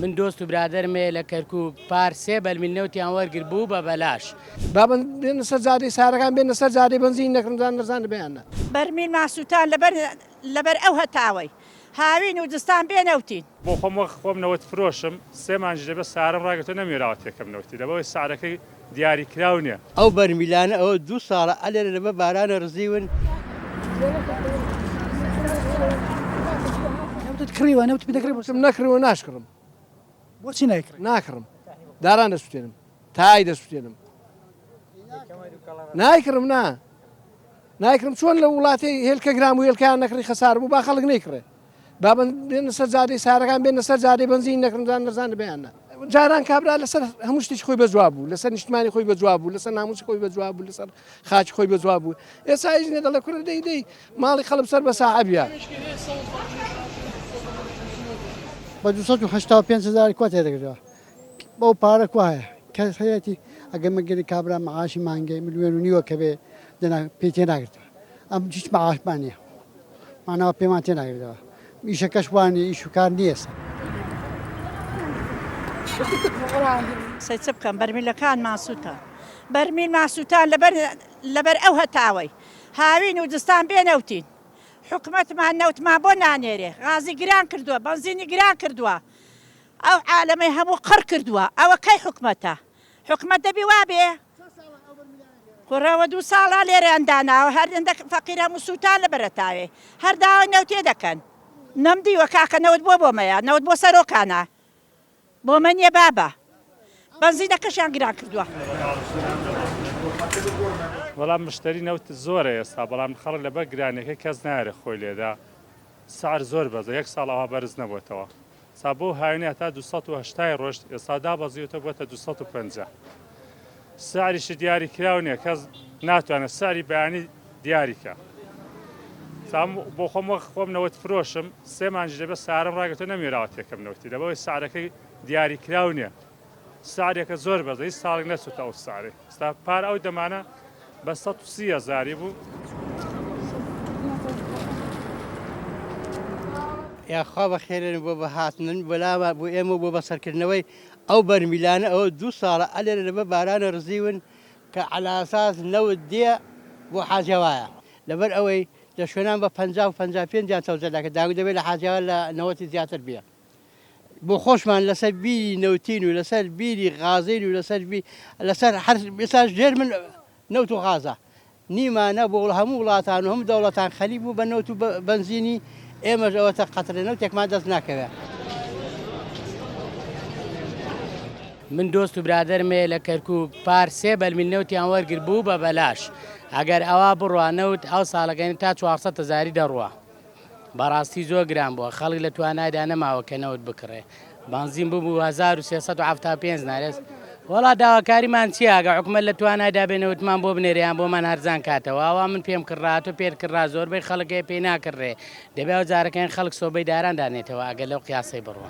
من دۆست و برادەرمێ لە کەرکووک پارسێ بەرمیلنەوتیان وەرگر بوو بە بەلاش با بێنە سەر جادەی سارەکان بێنە سەر جادەی بەنزین نەکردان نەزانە بەیانە بەرمیل ماسووتان لەبەر ئەو هەتاوەی هاوین و دستان بێنەوتین بۆ خۆم نەوەت فرۆشم سێ مانج دەبێت سارم ڕاگەتە نەمێراوە تێکەم نەوتی لەبەوەی سارەکەی دیاری کراو نییە ئەو بەرمیلانە ئەوە 2 ساڵە ئەلێرە لەبە بارانە ڕزیون کڕیوە نەوت دەکرێتم نەکردەوە ناشکڕم بۆچی نایکرێت ناکڕم داران دەسووتێنم تای دەسووتێنم نایکڕم نایکڕم چۆن لە وڵاتی هێلکە گرام و هێلکیان نەکڕی خەسار بوو با خەڵک نەیکڕێ با بێنە سەر جادەی سارەکان بێنە سەر جادەی بەنزین نەکردان نەزانە بەیانە جاران کابرا لەسەر هەموو شتێکی خۆی بەجواب بوو لەسەر نیشتمانی خۆی بەجواب بوو لەسەر ناموسی خۆی بەجواب بوو لەسەر خاچی خۆی بەجواب بوو ئێستا هیچ نێ دەڵێ کوڕە دەی ماڵی خەڵک سەر بە ساحەبیە بە 285,000 کۆ تێدەگرەوە بەو پارە کوایە کەس هەیەی ئەگەر مەگەری کابرا مەعاشی مانگەی ملیۆن و نیوە کە بێ پێ تێناگرتەوە ئەم هیچ مەعاشمان نییە ماناوە پێمان تێناگرتەوە ئیشەکەش وانێ ئیش و کار نییە سەیچە بکەم بەرمیلەکان ماسووتە بەرمیل ماسووتان لەبەر ئەو هەتاوەی هاوین و دستان بێنەوتین حکومەتمان نەوتمان بۆ نانێرێ غازی گران کردووە بەنزینی گران کردووە ئەو عالەمەی هەموو قڕ کردووە ئەوە کەی حکومەتە حکومەت دەبی وابێ کوڕەوە 2 ساڵا لێرە ئەنداناوە هەر فەقیرە موسووتان لە بەرەتاوێ هەر داوای نەوتێ دەکەن نەمدیوە کاکە نەوت بۆ مەیە نەوت بۆ سەرۆکانە بۆ من نیە بابە بەنزینەکەشیان گران کردووە بەڵام مشتری نەوت زۆرە ئێستا بەڵام خەڵک لەبەر گرانەکە کەس نارێ خۆی لێدا سعر زۆر بەزە 1 ساڵ ئەوە بەرز نەبووێتەوە سا بۆ هاوینە تا 280 ڕۆژ ئێستا دابەزیوتە بۆتە 250 سعریشی دیاری کراو نییە کەس ناتوانێت ساری بەیانی دیاریکە بۆ خۆم نەوەت فرۆشم سێ مانج دەبێت سارم ڕاگەتە نەمێراوە تێکەم نەوتی لەبەوەی سارەکەی دیاری کراو نییە سارێکە زۆر بەزە هیچ ساڵێک نەچوتە ئەو سارێ ستا پار ئەو دەمانە بە 130,000 بوو یاخوا بە خێرن بۆ بە هاتنن بەلاوە بۆ ئێمە بۆ بەسەرکردنەوەی ئەو بەرمیلانە ئەوە 2 ساڵە ئەلێرە لەبە بارانە ڕزیون کە علاساس نەوت دێ بۆ حاجەوایە لەبەر ئەوەی لە شوێنان بە 50 و 55 تەوزەداکە داگو دەبێت لە حاجەوە لە نەوەتی زیاتر بێ بۆ خۆشمان لەسەر بیری نەوتین و لەسەر بیری غازین و لەسەر هەر ئێستا ژێر من نەوت و غازە نیمانە بۆ هەموو وڵاتان و هەموو دەوڵەتان خەریک بوو بە نەوت و بەنزینی ئێمەش ئەوەتە قەترە نەوتێکمان دەست ناکەوێت من دۆست و برادەرمێ لە کەرکووک پارسێ بەرمیلنەوتیان وەرگر بوو بە بەلاش ئەگەر ئەوە بڕوانەوت ئەو ساڵەکەی تا 400,000 دەڕوە بەڕاستی زۆر گران بووە خەڵک لە توانایدا نەماوە کە نەوت بکڕێ بنزین بوو 1375 نارێز وڵا داواکاریمان چیە ئەگە حکومەت لە توانایدا بێنەوتمان بۆ بنێریان بۆمان هەرزان کاتەوە ئەوە من پێم کڕات و پێر کڕا زۆربەی خەڵکێ پێی ناکڕێ دەبێت جارەکەیان خەڵک سۆبەی داران دانێتەوە ئەگە لەو قیاسەی بڕوە.